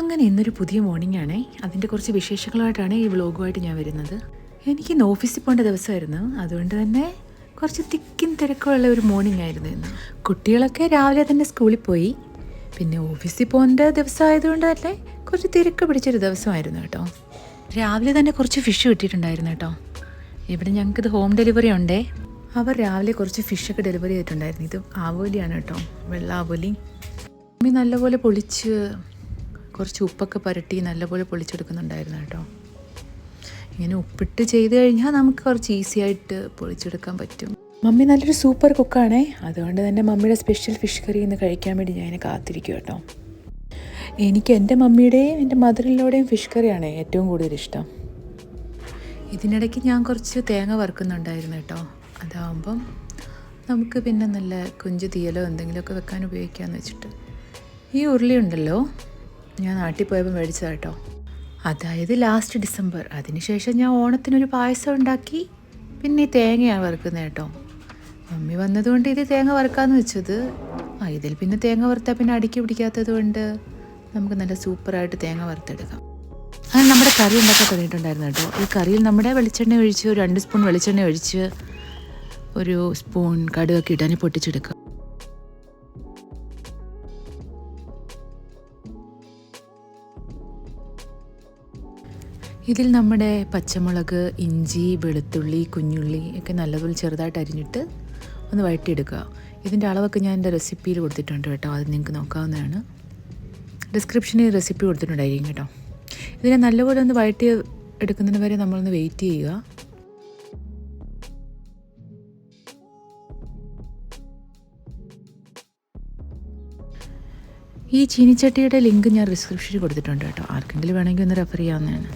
അങ്ങനെ ഇന്നൊരു പുതിയ മോർണിംഗ് ആണേ. അതിൻ്റെ കുറച്ച് വിശേഷങ്ങളായിട്ടാണ് ഈ വ്ളോഗുമായിട്ട് ഞാൻ വരുന്നത്. എനിക്കിന്ന് ഓഫീസിൽ പോകേണ്ട ദിവസമായിരുന്നു. അതുകൊണ്ട് തന്നെ കുറച്ച് തിക്കും തിരക്കുള്ള ഒരു മോർണിംഗ് ആയിരുന്നു ഇന്ന്. കുട്ടികളൊക്കെ രാവിലെ തന്നെ സ്കൂളിൽ പോയി. പിന്നെ ഓഫീസിൽ പോകേണ്ട ദിവസമായതുകൊണ്ട് തന്നെ കുറച്ച് തിരക്ക് പിടിച്ചൊരു ദിവസമായിരുന്നു കേട്ടോ. രാവിലെ തന്നെ കുറച്ച് ഫിഷ് കിട്ടിയിട്ടുണ്ടായിരുന്നു കേട്ടോ. ഇവിടെ ഞങ്ങൾക്കിത് ഹോം ഡെലിവറി ഉണ്ടേ. അവർ രാവിലെ കുറച്ച് ഫിഷൊക്കെ ഡെലിവറി ചെയ്തിട്ടുണ്ടായിരുന്നു. ഇത് ആവോലിയാണ് കേട്ടോ, വെള്ള ആവോലി. മമ്മി നല്ലപോലെ പൊളിച്ച് കുറച്ച് ഉപ്പൊക്കെ പുരട്ടി നല്ലപോലെ പൊളിച്ചെടുക്കുന്നുണ്ടായിരുന്നു കേട്ടോ. ഇങ്ങനെ ഉപ്പിട്ട് ചെയ്ത് കഴിഞ്ഞാൽ നമുക്ക് കുറച്ച് ഈസി ആയിട്ട് പൊളിച്ചെടുക്കാൻ പറ്റും. മമ്മി നല്ലൊരു സൂപ്പർ കുക്കാണേ. അതുകൊണ്ട് തന്നെ മമ്മിയുടെ സ്പെഷ്യൽ ഫിഷ് കറി ഇന്ന് കഴിക്കാൻ വേണ്ടി ഞാൻ കാത്തിരിക്കും കേട്ടോ. എനിക്ക് എൻ്റെ മമ്മിയുടെയും എൻ്റെ മദറിലൂടെയും ഫിഷ് കറിയാണ് ഏറ്റവും കൂടുതൽ ഇഷ്ടം. ഇതിനിടയ്ക്ക് ഞാൻ കുറച്ച് തേങ്ങ വറുക്കുന്നുണ്ടായിരുന്നു കേട്ടോ. അതാവുമ്പം നമുക്ക് പിന്നെ നല്ല കുഞ്ചു തീയലോ എന്തെങ്കിലുമൊക്കെ വെക്കാൻ ഉപയോഗിക്കാമെന്ന് വെച്ചിട്ട്. ഈ ഉരുളി ഉണ്ടല്ലോ, ഞാൻ നാട്ടിൽ പോയപ്പോൾ മേടിച്ചതാണ് കേട്ടോ. അതായത് ലാസ്റ്റ് ഡിസംബർ. അതിനുശേഷം ഞാൻ ഓണത്തിനൊരു പായസം ഉണ്ടാക്കി. പിന്നെ ഈ തേങ്ങയാണ് വറുക്കുന്നത് കേട്ടോ. മമ്മി വന്നതുകൊണ്ട് ഇത് തേങ്ങ വറുക്കാമെന്ന് വെച്ചത്. ഇതിൽ പിന്നെ തേങ്ങ വറുത്താൽ പിന്നെ അടുക്കി പിടിക്കാത്തത് കൊണ്ട് നമുക്ക് നല്ല സൂപ്പറായിട്ട് തേങ്ങ വറുത്തെടുക്കാം. അങ്ങനെ നമ്മുടെ കറി ഉണ്ടാക്കാൻ തുടങ്ങിയിട്ടുണ്ടായിരുന്നു കേട്ടോ. ഈ കറിയിൽ നമ്മുടെ വെളിച്ചെണ്ണ ഒഴിച്ച് ഒരു 2 സ്പൂൺ വെളിച്ചെണ്ണ ഒഴിച്ച് ഒരു സ്പൂൺ കടുകൊക്കെ ഇടാൻ പൊട്ടിച്ചെടുക്കുക. ഇതിൽ നമ്മുടെ പച്ചമുളക്, ഇഞ്ചി, വെളുത്തുള്ളി, കുഞ്ഞുള്ളി ഒക്കെ നല്ലപോലെ ചെറുതായിട്ട് അരിഞ്ഞിട്ട് ഒന്ന് വഴറ്റിയെടുക്കുക. ഇതിൻ്റെ അളവൊക്കെ ഞാൻ എൻ്റെ റെസിപ്പിയിൽ കൊടുത്തിട്ടുണ്ട് കേട്ടോ. അത് നിങ്ങൾക്ക് നോക്കാവുന്നതാണ്. ഡിസ്ക്രിപ്ഷനിൽ റെസിപ്പി കൊടുത്തിട്ടുണ്ടായിരിക്കും കേട്ടോ. ഇതിനെ നല്ലപോലെ ഒന്ന് വഴറ്റി എടുക്കുന്നതിന് വരെ നമ്മളൊന്ന് വെയിറ്റ് ചെയ്യുക. ഈ ചീനിച്ചട്ടിയുടെ ലിങ്ക് ഞാൻ ഡിസ്ക്രിപ്ഷനിൽ കൊടുത്തിട്ടുണ്ട് കേട്ടോ. ആർക്കെങ്കിലും വേണമെങ്കിൽ ഒന്ന് റെഫർ ചെയ്യാവുന്നതാണ്.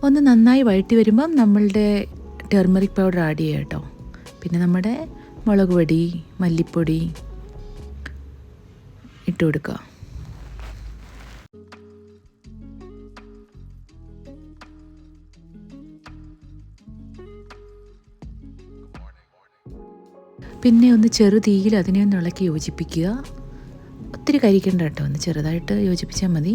ഒന്ന് നന്നായി വഴറ്റി വരുമ്പം നമ്മളുടെ ടെർമറിക് പൗഡർ ആഡ് ചെയ്യുക കേട്ടോ. പിന്നെ നമ്മുടെ മുളക് പൊടി, മല്ലിപ്പൊടി ഇട്ട് കൊടുക്കുക. പിന്നെ ഒന്ന് ചെറു തീയിൽ അതിനെ ഒന്ന് ഇളക്കി യോജിപ്പിക്കുക. ഒത്തിരി കരിക്കണ്ട കേട്ടോ, ഒന്ന് ചെറുതായിട്ട് യോജിപ്പിച്ചാൽ മതി.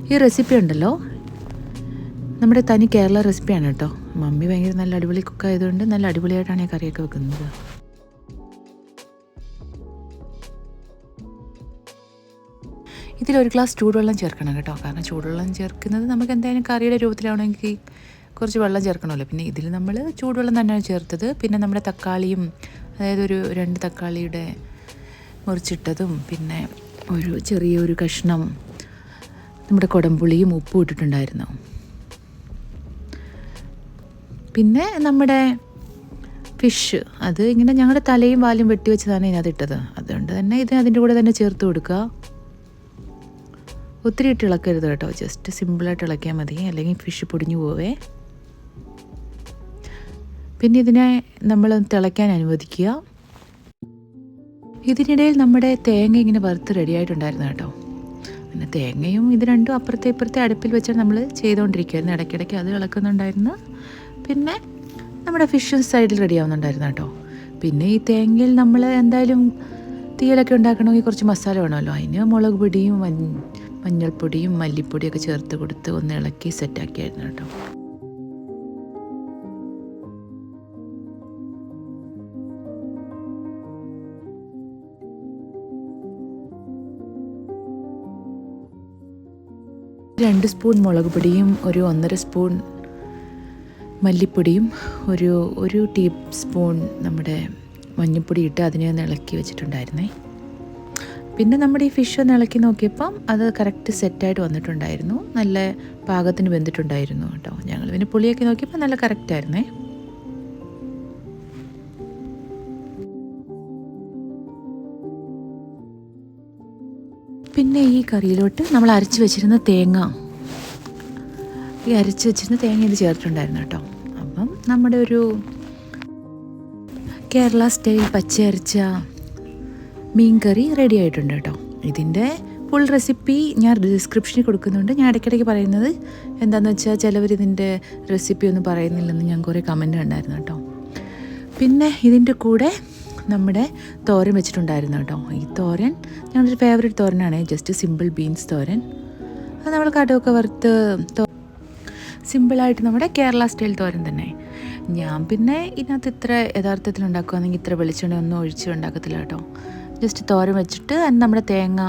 ഈ റെസിപ്പി ഉണ്ടല്ലോ, നമ്മുടെ തനി കേരള റെസിപ്പിയാണ് കേട്ടോ. മമ്മി ഭയങ്കര നല്ല അടിപൊളി കുക്കായതുകൊണ്ട് നല്ല അടിപൊളിയായിട്ടാണ് ഈ കറിയൊക്കെ വെക്കുന്നത്. ഇതിലൊരു ഗ്ലാസ് ചൂടുവെള്ളം ചേർക്കണം കേട്ടോ. കാരണം ചൂടുവെള്ളം ചേർക്കുന്നത് നമുക്ക് എന്തായാലും കറിയുടെ രൂപത്തിലാണെങ്കിൽ കുറച്ച് വെള്ളം ചേർക്കണമല്ലോ. പിന്നെ ഇതിൽ നമ്മൾ ചൂടുവെള്ളം തന്നെയാണ് ചേർത്തത്. പിന്നെ നമ്മുടെ തക്കാളിയും, അതായത് ഒരു 2 തക്കാളിയുടെ മുറിച്ചിട്ടതും, പിന്നെ ഒരു ചെറിയൊരു കഷ്ണം നമ്മുടെ കുടംപുളിയും ഉപ്പും ഇട്ടിട്ടുണ്ടായിരുന്നു. പിന്നെ നമ്മുടെ ഫിഷ്, അത് ഇങ്ങനെ ഞങ്ങളുടെ തലയും വാലും വെട്ടി വെച്ചതാണ് ഇതിനകത്ത് ഇട്ടത്. അതുകൊണ്ട് തന്നെ ഇത് അതിൻ്റെ കൂടെ തന്നെ ചേർത്ത് കൊടുക്കുക. ഒത്തിരി ഇട്ട് ഇളക്കരുത് കേട്ടോ, ജസ്റ്റ് സിമ്പിളായിട്ട് ഇളക്കിയാൽ മതി, അല്ലെങ്കിൽ ഫിഷ് പൊടിഞ്ഞു പോവേ. പിന്നെ ഇതിനെ നമ്മൾ തിളയ്ക്കാൻ അനുവദിക്കുക. ഇതിനിടയിൽ നമ്മുടെ തേങ്ങ ഇങ്ങനെ വറുത്ത് റെഡിയായിട്ടുണ്ടായിരുന്നു കേട്ടോ. പിന്നെ തേങ്ങയും ഇത് രണ്ടും അപ്പുറത്തെ ഇപ്പുറത്തെ അടുപ്പിൽ വെച്ചാണ് നമ്മൾ ചെയ്തുകൊണ്ടിരിക്കുകയായിരുന്നു. ഇടയ്ക്കിടയ്ക്ക് അത് ഇളക്കുന്നുണ്ടായിരുന്നു. പിന്നെ നമ്മുടെ ഫിഷ് സൈഡിൽ റെഡി ആവുന്നുണ്ടായിരുന്നു കേട്ടോ. പിന്നെ ഈ തേങ്ങയിൽ നമ്മൾ എന്തായാലും തീയലൊക്കെ ഉണ്ടാക്കണമെങ്കിൽ കുറച്ച് മസാല വേണമല്ലോ. അതിന് മുളക് പൊടിയും മഞ്ഞൾപ്പൊടിയും മല്ലിപ്പൊടിയൊക്കെ ചേർത്ത് കൊടുത്ത് ഒന്ന് ഇളക്കി സെറ്റാക്കിയായിരുന്നു കേട്ടോ. രണ്ട് സ്പൂൺ മുളക് പൊടിയും ഒരു 1.5 സ്പൂൺ മല്ലിപ്പൊടിയും ഒരു ടീസ്പൂൺ നമ്മുടെ മഞ്ഞൾപ്പൊടി ഇട്ട് അതിനെ ഒന്ന് ഇളക്കി വെച്ചിട്ടുണ്ടായിരുന്നേ. പിന്നെ നമ്മുടെ ഈ ഫിഷ് ഒന്ന് ഇളക്കി നോക്കിയപ്പം അത് കറക്റ്റ് സെറ്റായിട്ട് വന്നിട്ടുണ്ടായിരുന്നു. നല്ല പാകത്തിന് വെന്തിട്ടുണ്ടായിരുന്നു കേട്ടോ. ഞങ്ങൾ പിന്നെ പുളിയൊക്കെ നോക്കിയപ്പോൾ നല്ല കറക്റ്റായിരുന്നേ. പിന്നെ ഈ കറിയിലോട്ട് നമ്മൾ അരച്ച് വെച്ചിരുന്ന തേങ്ങ ഇത് ചേർത്തിട്ടുണ്ടായിരുന്നു കേട്ടോ. അപ്പം നമ്മുടെ ഒരു കേരള സ്റ്റൈൽ പച്ചയരച്ച മീൻ കറി റെഡി ആയിട്ടുണ്ട് കേട്ടോ. ഇതിൻ്റെ ഫുൾ റെസിപ്പി ഞാൻ ഡിസ്ക്രിപ്ഷനിൽ കൊടുക്കുന്നുണ്ട്. ഞാൻ ഇടയ്ക്കിടയ്ക്ക് പറയുന്നത് എന്താണെന്ന് വെച്ചാൽ ചിലവർ ഇതിൻ്റെ റെസിപ്പി ഒന്നും പറയുന്നില്ലെന്ന് ഞാൻ കുറേ കമൻറ്റ് കണ്ടായിരുന്നു കേട്ടോ. പിന്നെ ഇതിൻ്റെ കൂടെ നമ്മുടെ തോരൻ വെച്ചിട്ടുണ്ടായിരുന്നു കേട്ടോ. ഈ തോരൻ ഞങ്ങളുടെ ഫേവറേറ്റ് തോരനാണ്, ജസ്റ്റ് സിമ്പിൾ ബീൻസ് തോരൻ. അത് നമ്മൾ കടുവൊക്കെ വറുത്ത് സിമ്പിളായിട്ട് നമ്മുടെ കേരള സ്റ്റൈൽ തോരൻ തന്നെ. ഞാൻ പിന്നെ ഇതിനകത്ത് ഇത്ര യഥാർത്ഥത്തിൽ ഉണ്ടാക്കുകയാണെങ്കിൽ ഇത്ര വെളിച്ചെണ്ണ ഒന്നും ഒഴിച്ച് ഉണ്ടാക്കത്തില്ല കേട്ടോ. ജസ്റ്റ് തോരൻ വെച്ചിട്ട് അതിന് നമ്മുടെ തേങ്ങ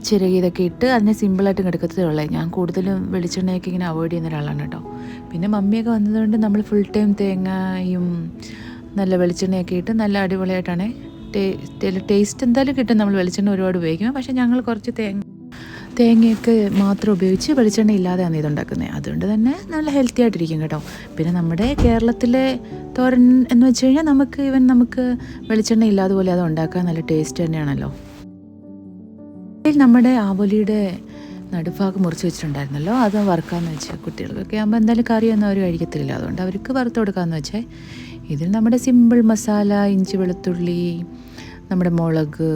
ചിരകിയതൊക്കെ ഇട്ട് അതിനെ സിമ്പിളായിട്ട് എടുക്കത്തേ ഉള്ളൂ. ഞാൻ കൂടുതലും വെളിച്ചെണ്ണയൊക്കെ ഇങ്ങനെ അവോയ്ഡ് ചെയ്യുന്ന ഒരാളാണ് കേട്ടോ. പിന്നെ മമ്മിയൊക്കെ വന്നതുകൊണ്ട് നമ്മൾ ഫുൾ ടൈം തേങ്ങയും നല്ല വെളിച്ചെണ്ണയൊക്കെ ഇട്ട് നല്ല അടിപൊളിയായിട്ടാണ് ടേസ്റ്റ് എന്തായാലും കിട്ടും. നമ്മൾ വെളിച്ചെണ്ണ ഒരുപാട് ഉപയോഗിക്കും, പക്ഷേ ഞങ്ങൾ കുറച്ച് തേങ്ങയൊക്കെ മാത്രം ഉപയോഗിച്ച് വെളിച്ചെണ്ണ ഇല്ലാതെയാണ് ഇതുണ്ടാക്കുന്നത്. അതുകൊണ്ട് തന്നെ നല്ല ഹെൽത്തി ആയിട്ടിരിക്കും കേട്ടോ. പിന്നെ നമ്മുടെ കേരളത്തിലെ തോരൻ എന്ന് വെച്ച് കഴിഞ്ഞാൽ നമുക്ക് വെളിച്ചെണ്ണ ഇല്ലാതെ പോലെ അത് ഉണ്ടാക്കാൻ നല്ല ടേസ്റ്റ് തന്നെയാണല്ലോ. നമ്മുടെ ആവോലിയുടെ നടുഭാഗം മുറിച്ച് വെച്ചിട്ടുണ്ടായിരുന്നല്ലോ, അത് വറുക്കാമെന്ന് വെച്ചാൽ കുട്ടികൾക്കൊക്കെ ആകുമ്പോൾ എന്തായാലും കറിയൊന്നും അവർ കഴിക്കത്തില്ല, അതുകൊണ്ട് അവർക്ക് വറുത്ത് കൊടുക്കാമെന്ന് വെച്ചാൽ. ഇതിൽ നമ്മുടെ സിമ്പിൾ മസാല, ഇഞ്ചി വെളുത്തുള്ളി, നമ്മുടെ മുളക്,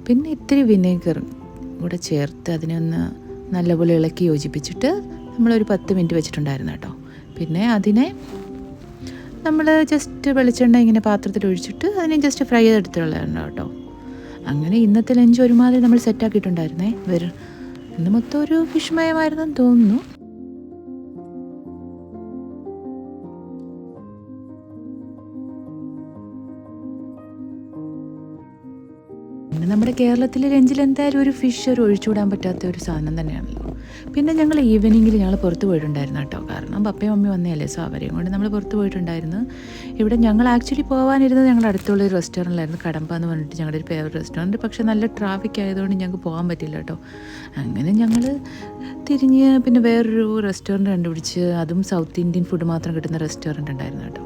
പിന്നെ ഇത്തിരി വിനേഗർ കൂടെ ചേർത്ത് അതിനെ ഒന്ന് നല്ലപോലെ ഇളക്കി യോജിപ്പിച്ചിട്ട് നമ്മളൊരു 10 മിനിറ്റ് വെച്ചിട്ടുണ്ടായിരുന്നു കേട്ടോ. പിന്നെ അതിനെ നമ്മൾ ജസ്റ്റ് വെളിച്ചെണ്ണ ഇങ്ങനെ പാത്രത്തിൽ ഒഴിച്ചിട്ട് അതിനെ ജസ്റ്റ് ഫ്രൈ ചെയ്തെടുത്തുള്ളതാണ് കേട്ടോ. അങ്ങനെ ഇന്നത്തെ ലഞ്ച് ഒരുമാതിരി നമ്മൾ സെറ്റാക്കിയിട്ടുണ്ടായിരുന്നേ. ഇന്ന് മൊത്തം ഒരു വിഷമയമായിരുന്നെന്ന് തോന്നുന്നു. പിന്നെ നമ്മുടെ കേരളത്തിലെ ലഞ്ചിൽ എന്തായാലും ഒരു ഫിഷ് ഒരു ഒഴിച്ചുകൂടാൻ പറ്റാത്ത ഒരു സാധനം തന്നെയാണല്ലോ. പിന്നെ ഞങ്ങൾ ഈവനിങ്ങിൽ ഞങ്ങൾ പുറത്ത് പോയിട്ടുണ്ടായിരുന്നു കേട്ടോ. കാരണം പപ്പയും മമ്മി വന്നതല്ലേ, സോ അവരെയും കൊണ്ട് നമ്മൾ പുറത്ത് പോയിട്ടുണ്ടായിരുന്നു. ഇവിടെ ഞങ്ങൾ ആക്ച്വലി പോകാനിരുന്നത് ഞങ്ങളുടെ അടുത്തുള്ള ഒരു റെസ്റ്റോറൻറ്റിലായിരുന്നു, കടമ്പ എന്ന് പറഞ്ഞിട്ട് ഞങ്ങളുടെ ഒരു ഫേവറേറ്റ് റെസ്റ്റോറൻറ്റ്. പക്ഷേ നല്ല ട്രാഫിക് ആയതുകൊണ്ട് ഞങ്ങൾക്ക് പോകാൻ പറ്റില്ല കേട്ടോ. അങ്ങനെ ഞങ്ങൾ തിരിഞ്ഞ് പിന്നെ വേറൊരു റെസ്റ്റോറൻറ്റ് കണ്ടുപിടിച്ച്, അതും സൗത്ത് ഇന്ത്യൻ ഫുഡ് മാത്രം കിട്ടുന്ന റെസ്റ്റോറൻറ്റ് ഉണ്ടായിരുന്നു കേട്ടോ.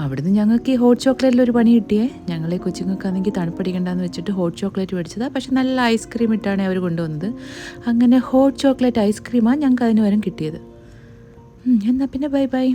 അവിടുന്ന് ഞങ്ങൾക്ക് ഈ ഹോട്ട് ചോക്ലേറ്റിലൊരു പണി കിട്ടിയേ. ഞങ്ങളെ കൊച്ചുങ്ങൾക്കാണെങ്കിൽ തണുപ്പടിക്കണ്ടെന്ന് വെച്ചിട്ട് ഹോട്ട് ചോക്ലേറ്റ് മേടിച്ചതാണ്. പക്ഷെ നല്ല ഐസ്ക്രീം ഇട്ടാണ് അവർ കൊണ്ടുവന്നത്. അങ്ങനെ ഹോട്ട് ചോക്ലേറ്റ് ഐസ്ക്രീമാണ് ഞങ്ങൾക്ക് അതിന് വരം കിട്ടിയത്. എന്നാൽ പിന്നെ ബൈ ബൈ.